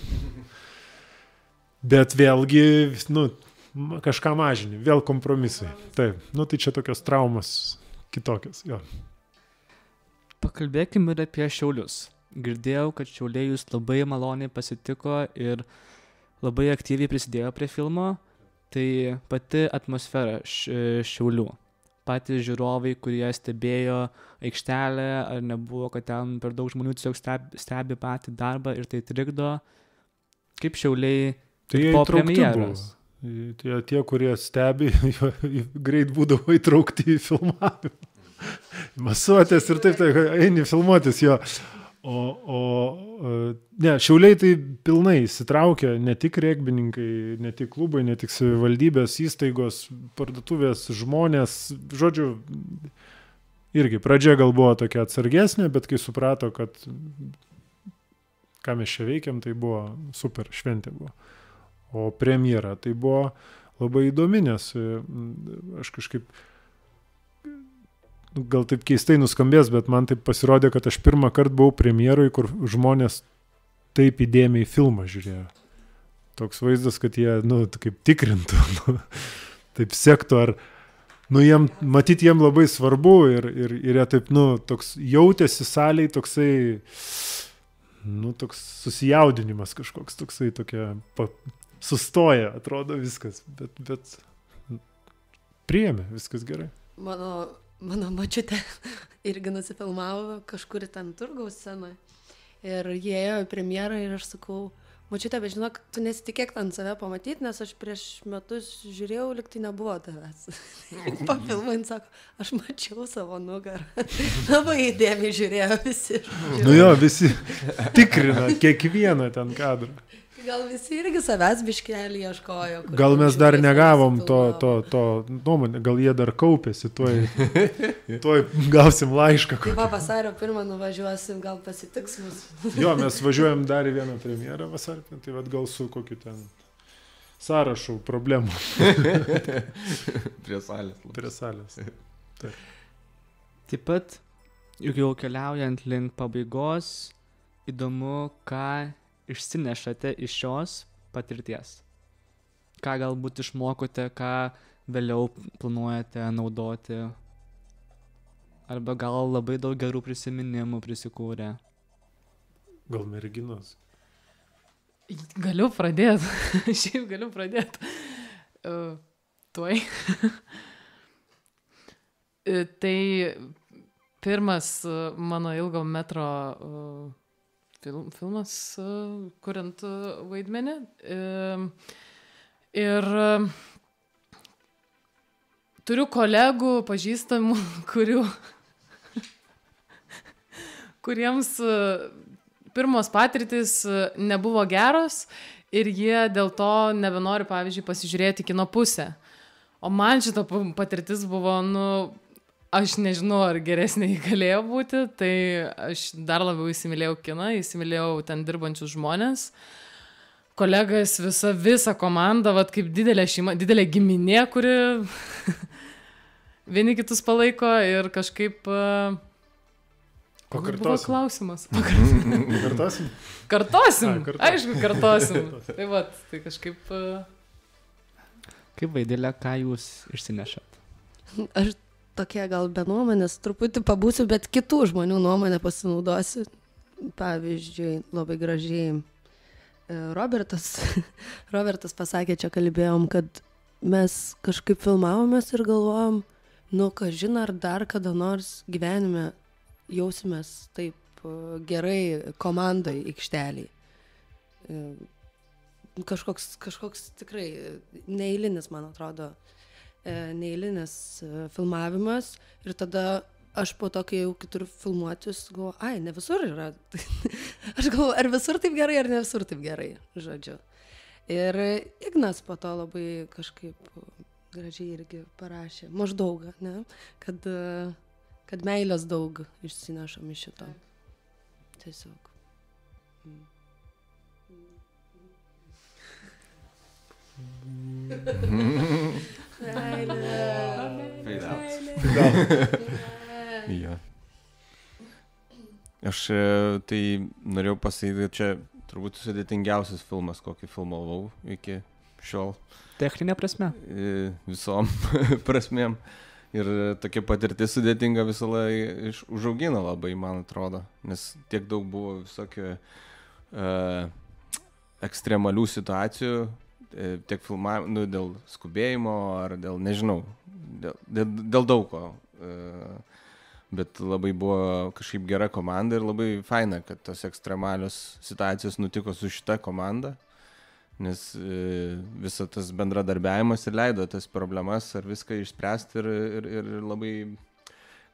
Bet vėlgi, kažką mažini, vėl kompromisai. Taip, tai čia tokios traumas kitokios, jo. Pakalbėkim ir apie Šiaulius. Girdėjau, kad Šiauliai jūs labai maloniai pasitiko ir labai aktyviai prisidėjo prie filmo, tai pati atmosfera Šiaulių. Patys žiūrovai, kurie stebėjo aikštelę, ar nebuvo, kad ten per daug žmonių tiesiog stebi patį darbą ir tai trikdo. Kaip Šiauliai po premjeros? Tie, kurie stebi, greit būdavo įtraukti į filmavimą. Masuotės ir taip, eini filmuotis jo. Ne, Šiauliai tai pilnai įsitraukia, ne tik regbininkai, ne tik klubai, ne tik savivaldybės, įstaigos, parduotuvės, žmonės, žodžiu, irgi pradžia gal buvo tokia atsargesnė, bet kai suprato, kad ką mes čia veikiam, tai buvo super, šventė buvo. O premjera tai buvo labai įdomi, nes aš kažkaip, gal taip keistai nuskambės, bet man taip pasirodė, kad aš pirmą kartą buvau premjeroj, kur žmonės taip įdėmiai filmą žiūrėjo. Toks vaizdas, kad jie, kaip tikrintų, taip sektų, ar, matyti jiem labai svarbu ir jie taip, toks jautėsi saliai toksai, toks susijaudinimas kažkoks, toksai tokia, sustoja, atrodo viskas, bet priėmė, viskas gerai. Mano močiutė irgi nusifilmavo kažkur ten turgaus scenoje ir jie ėjo į premjerą ir aš sakau, močiutė, bet žinok, tu nesitikėk ten save pamatyti, nes aš prieš metus žiūrėjau, lyg tai nebuvo tavęs. Papilmant, sako, aš mačiau savo nugarą. Labai įdėmiai žiūrėjo visi. Visi tikrina kiekvieną ten kadrą. Gal visi irgi savęs biškelį ieškojo. Gal mes dar negavom to nuomonę, gal jie dar kaupėsi, tuoj gausim laišką. Taip, vasario 1 nuvažiuosim, gal pasitiks mus. Jo, mes važiuojam dar į vieną premjerą vasario, tai gal su kokiu ten sąrašu problemų. Prie salės. Prie salės. Taip pat, juk jau keliaujant link pabaigos, įdomu, ką išsinešate iš šios patirties. Ką galbūt išmokote, ką vėliau planuojate naudoti. Arba gal labai daug gerų prisiminimų prisikūrė. Gal merginos. Galiu pradėti. Šiaip galiu pradėti. Tuoj. Tai pirmas mano ilgo metro filmas, kuriant vaidmenį. Ir turiu kolegų, pažįstamų, kuriems pirmos patirtis nebuvo geros ir jie dėl to nebenori, pavyzdžiui, pasižiūrėti kino pusę. O man šita patirtis buvo, aš nežinau, ar geresnė jį galėjo būti, tai aš dar labiau įsimylėjau kiną, įsimylėjau ten dirbančius žmonės, kolegas, visą komandą, vat kaip didelė šeima, didelė giminė, kuri vieni kitus palaiko ir kažkaip... Buvo klausimas. Kartosim? Kartosim, aišku, kartosim. Tai vat, tai kažkaip... Kaip Vaidilė, ką jūs išsinešat? Aš tokia gal be nuomonės, truputį pabūsiu, bet kitų žmonių nuomonę pasinaudosiu. Pavyzdžiui, labai gražiai Robertas pasakė, čia kalbėjom, kad mes kažkaip filmavomės ir galvojom, kažin ar dar kada nors gyvenime jausimės taip gerai komandai aikšteliai. Kažkoks tikrai neeilinis, man atrodo, neeilinis filmavimas. Ir tada aš po to, kai jau kitur filmuotis, galvoju, ne visur yra. Aš galvoju, ar visur taip gerai, ar ne visur taip gerai, žodžiu. Ir Ignas po to labai kažkaip gražiai irgi parašė, maždaug, ne, kad meilės daug išsinešam iš šito. Tiesiog. Jo. Aš tai norėjau pasakyti, čia turbūt sudėtingiausias filmas, kokį filmavau iki šiol. Techninė prasme? Visom prasmėm. Ir tokia patirtis sudėtinga visą laiką užaugina labai, man atrodo. Nes tiek daug buvo visokio ekstremalių situacijų, tiek filmavimo, dėl skubėjimo ar dėl, nežinau, dėl daug ko. Bet labai buvo kažkaip gera komanda ir labai faina, kad tos ekstremalios situacijos nutiko su šita komanda. Nes visą tas bendradarbiavimas ir leido tas problemas ar viską išspręsti ir labai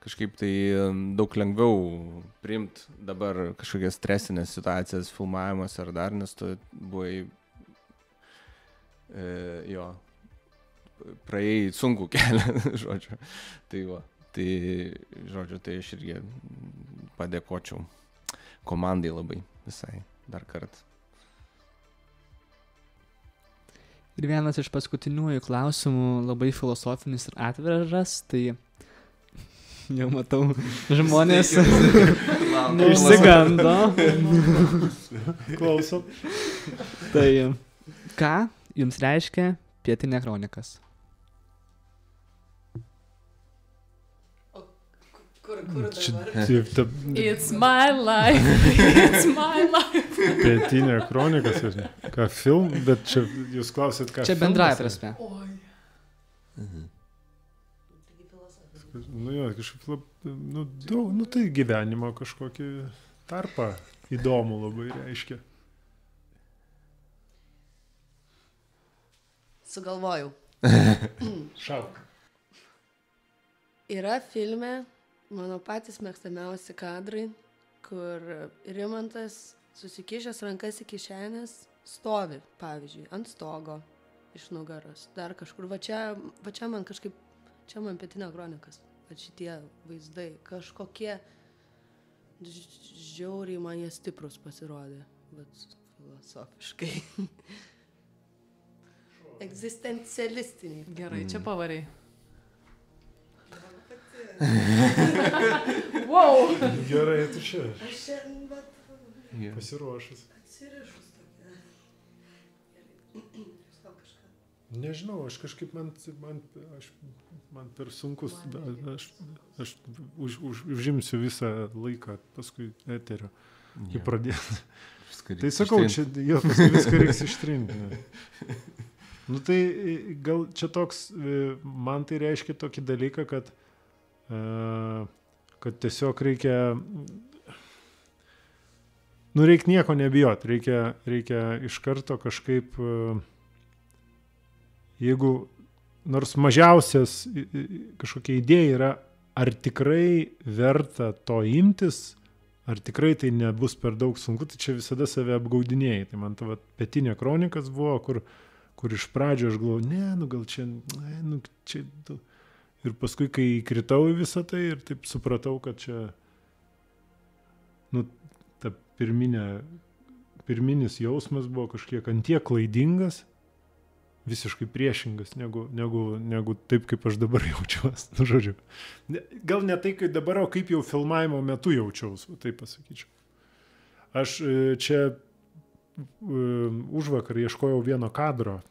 kažkaip tai daug lengviau priimti dabar kažkokias stresinės situacijas, filmavimas ar dar, nes tu buvai praėjai sunkų kelią, žodžiu. Tai aš irgi padėkočiau komandai labai visai dar kartą. Ir vienas iš paskutiniųjų klausimų, labai filosofinis ir atviras, tai jau matau, žmonės išsigando. Klausom. Tai ką jums reiškia Pietinė kronikas? It's my life, it's my life. Pietinė kronikas, ką film, bet čia jūs klausėt, ką čia bendrąja prasme. Tai gyvenimo kažkokį tarpą įdomų labai reiškia. Sugalvojau. Šauk. Yra filme mano patys mėgstamiausi kadrai, kur Rimantas susikišęs rankas į kišenės stovi, pavyzdžiui, ant stogo iš nugaros, dar kažkur. Va čia man kažkaip, čia man Pietinė kronikas, kad šitie vaizdai kažkokie žiauriai man jie stiprus pasirodė, bet filosofiškai. Egzistencialistiniai. Gerai, čia pavariai. Wow. Gerai, tu čia. Aš čia pasiruošęs. Atsirišus tokia. Nežinau, aš kažkaip man per sunkus, aš užimsiu visą laiką paskui eterio, kai pradėti. Tai sakau, čia paskui viską reiks ištrinti. Tai gal čia toks, man tai reiškia tokį dalyką, kad tiesiog reikia nieko nebijot, reikia iš karto kažkaip, jeigu nors mažiausias kažkokia idėja yra, ar tikrai verta to imtis, ar tikrai tai nebus per daug sunku, tai čia visada save apgaudinėjai. Tai man ta Pietinė kronikas buvo, kur iš pradžio aš galvoju, gal čia, čia. Ir paskui, kai įkritau į visą tai ir taip supratau, kad čia, ta pirminis jausmas buvo kažkiek antiek klaidingas, visiškai priešingas, negu taip, kaip aš dabar jaučiuosi. Žodžiu. Gal ne tai, kaip dabar, o kaip jau filmavimo metu jaučiausi, taip pasakyčiau. Aš čia užvakar ieškojau vieno kadro.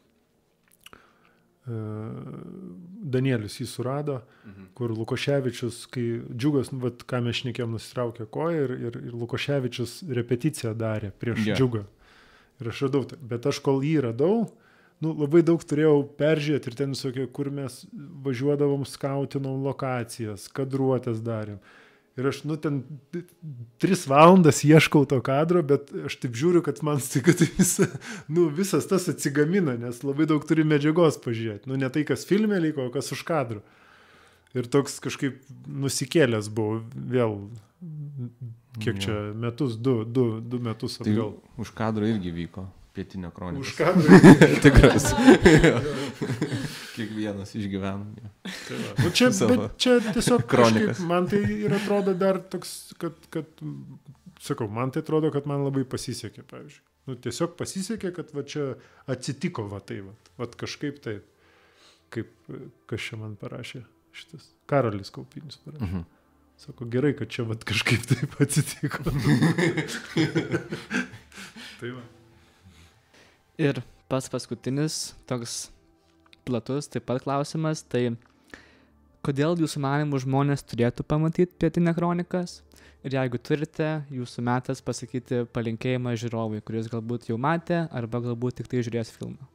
Danielius jį surado, kur Lukoševičius, kai Džiugas, ką mes šnekėjom, nusitraukė koją ir Lukoševičius repeticiją darė prieš Džiugą. Ir aš radau, bet aš kol jį radau, labai daug turėjau peržiūrėti ir ten visokie, kur mes važiuodavom, skautinom lokacijas, kadruotės darėm. Ir aš, ten 3 valandas ieškau to kadro, bet aš taip žiūriu, kad man staiga tai visas tas atsigamina, nes labai daug turi medžiagos pažiūrėti. Ne tai, kas filme liko, o kas už kadro. Ir toks kažkaip nusikėlęs buvo vėl, kiek čia metus, du metus atgal. Tai už kadro irgi vyko Pietinė kronika. Už kadro. Tikras. Kiekvienas išgyveno. Čia tiesiog kažkaip, man tai ir atrodo dar toks, kad sakau, man tai atrodo, kad man labai pasisekė, pavyzdžiui. Tiesiog pasisekė, kad čia atsitiko kažkaip taip, kaip kas čia man parašė šitas. Karolis Kaupinis parašė. Sako, gerai, kad čia kažkaip taip atsitiko. Tai va. Ir paskutinis toks platus taip pat klausimas, tai kodėl jūsų manimų žmonės turėtų pamatyti Pietinę kronikas? Ir jeigu turite, jūsų metas pasakyti palinkėjimą žiūrovui, kuris galbūt jau matė arba galbūt tik tai žiūrės filmą.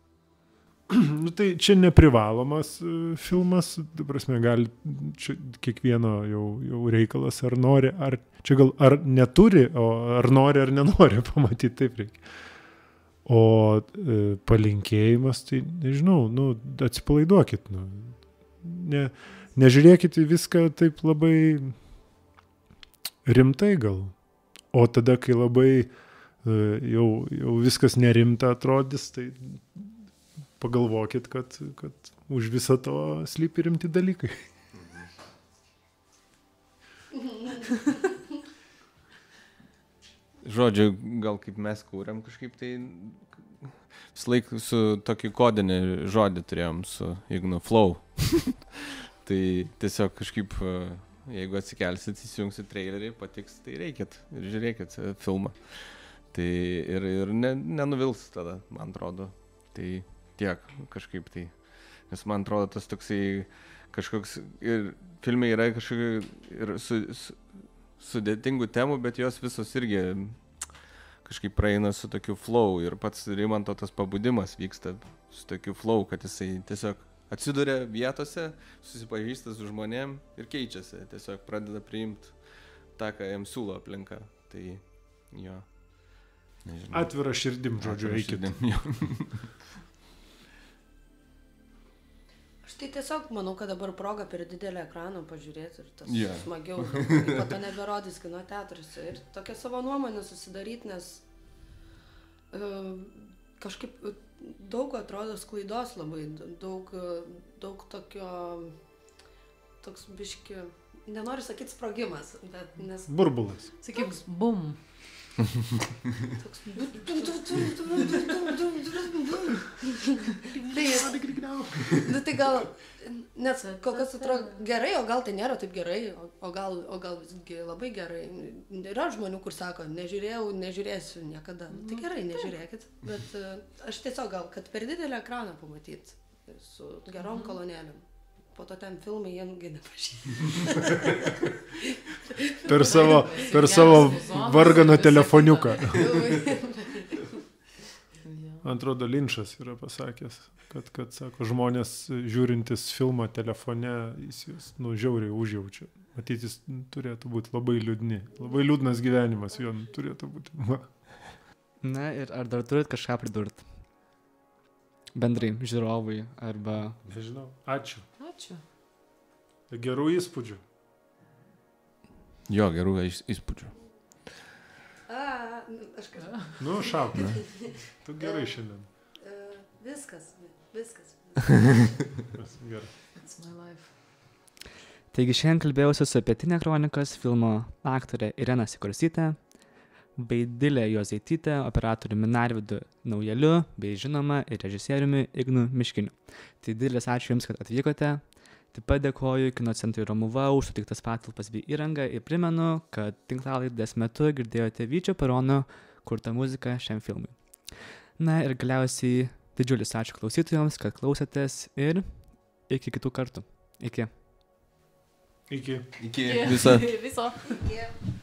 Tai čia neprivalomas filmas, prasme, gali čia kiekvieno jau reikalas, ar nori, ar čia gal ar neturi, o ar nori, ar nenori pamatyti, taip reikia. O palinkėjimas, tai nežinau, atsipalaiduokit. Nežiūrėkit į viską taip labai rimtai gal. O tada, kai labai jau viskas nerimta atrodys, tai pagalvokit, kad už viso to slypi rimti dalykai. Žodžiu, gal kaip mes kūrėm kažkaip tai vis laik su tokį kodinį žodį turėjom su Ignu Flow. Tai tiesiog kažkaip, jeigu atsikelsit, įsijungsit trailerį, patiks, tai reikit ir žiūrėkit filmą. Tai ir nenuvils tada, man atrodo. Tai tiek kažkaip tai. Nes man atrodo tas toksai kažkoks, ir filme yra kažkokių ir sudėtingų temų, bet jos visos irgi kažkaip praeina su tokiu flow ir pats Rimanto tas pabudimas vyksta su tokiu flow, kad jisai tiesiog atsiduria vietose, susipažįsta su žmonėm ir keičiasi, tiesiog pradeda priimti tą, ką jam siūlo aplinka. Tai jo, nežinau. Atvira širdim, žodžiu, eikit. Aš tai tiesiog manau, kad dabar proga per didelį ekraną pažiūrėti ir tas smagiau. Po to neberodys kino teatruose. Ir tokia savo nuomonę susidaryti, nes kažkaip daug atrodo sklaidos labai. Daug tokio, toks biški, nenoriu sakyti sprogimas, bet nes... Burbulas. Sakyk, bum. Toks... Tai gal, nes kol kas atrodo gerai, o gal tai nėra taip gerai, o gal visgi labai gerai. Yra žmonių, kur sako, nežiūrėsiu niekada. Tai gerai, nežiūrėkit, bet aš tiesiog gal, kad per didelį ekraną pamatyti su gerom kolonėlėm. Po to ten filmai jie nepažįsta. Per savo varganą telefoniuką. Man atrodo, Linčas yra pasakęs, kad sako, žmonės žiūrintis filmą telefone, jis žiauriai užjaučia. Matyt, jis turėtų būti labai liūdni. Labai liūdnas gyvenimas jo turėtų būti. Na ir ar dar turit kažką pridurti? Bendrai, žiūrovui arba... Nežinau. Ačiū. Ačiū. Gerų įspūdžių. Jo, gerų įspūdžių. Aš kažką. Nu, šauk. Tu gerai šiandien. Viskas. Gerai. It's my life. Taigi šiandien kalbėjausi su Pietinė kronikos filmo aktorė Irena Sikorsytė, Vaidilė Juozaitytė, operatoriumi Narvydu Naujaliu, bei žinoma ir režisieriumi Ignu Miškiniu. Tai didelis ačiū Jums, kad atvykote. Taip pat dėkoju Kino centrui Romuva už suteiktas patalpas bei įrangą ir primenu, kad tinklalaidės metu girdėjote Vyčio Perono kurtą muziką šiam filmui. Na ir galiausiai didžiulis ačiū klausytojams, kad klausėtės ir iki kitų kartų. Iki. Iki. Iki viso. Viso. Iki.